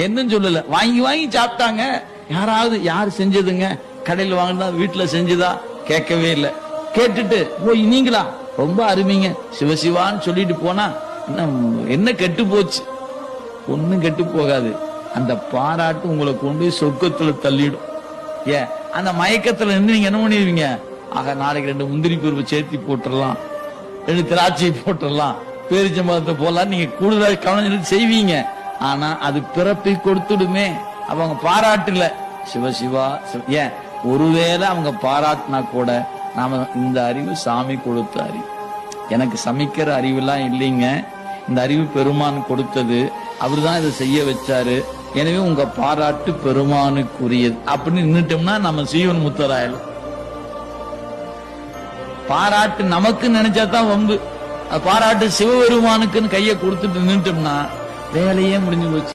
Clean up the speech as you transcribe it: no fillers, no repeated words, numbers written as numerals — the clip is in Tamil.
என்னன்னு சொல்லல, வாங்கி வாங்கி சாப்பிட்டாங்க. யாராவது யார் செஞ்சதுங்க, கடையில் வாங்கினா வீட்டுல செஞ்சுதா கேட்கவே இல்லை. கேட்டுட்டு ஓ நீங்களா, ரொம்ப அருமைங்க சிவசிவான்னு சொல்லிட்டு போனா என்ன கெட்டு போச்சு? ஒன்னும் கெட்டு போகாது. அந்த பாராட்டு உங்களை கொண்டு சொர்க்கத்துல தள்ளிடும். ஏன் அந்த மயக்கத்துல இருந்து நீங்க என்ன பண்ணிடுவீங்க? ஆக நாளைக்கு 2 முந்திரி பருப்பு சேர்த்தி போட்டுடலாம், 2 திராட்சை போட்டுடலாம், பேரிச்சம்பழத்தை போடலாம், நீங்க கூடுதல் கவனம் செய்வீங்க. ஆனா அது பிறப்பை கொடுத்துடுமே. அவங்க பாராட்டுல சிவசிவா. ஏன் ஒருவேளை அவங்க பாராட்டினா கூட நாம இந்த அறிவு சாமி கொடுத்த அறிவு, எனக்கு சமைக்கிற அறிவுலாம் இல்லைங்க, இந்த அறிவு பெருமான் கொடுத்தது, அவருதான் இதை செய்ய வச்சாரு, எனவே உங்க பாராட்டு பெருமானுக்குரியது அப்படின்னு நின்னுட்டோம்னா நம்ம சீவன் முத்தராயலாம். பாராட்டு நமக்கு நினைச்சாதான் வம்பு. பாராட்டு சிவபெருமானுக்குன்னு கையை கொடுத்துட்டு நின்னுட்டோம்னா வேலையே முடிஞ்சு போச்சு.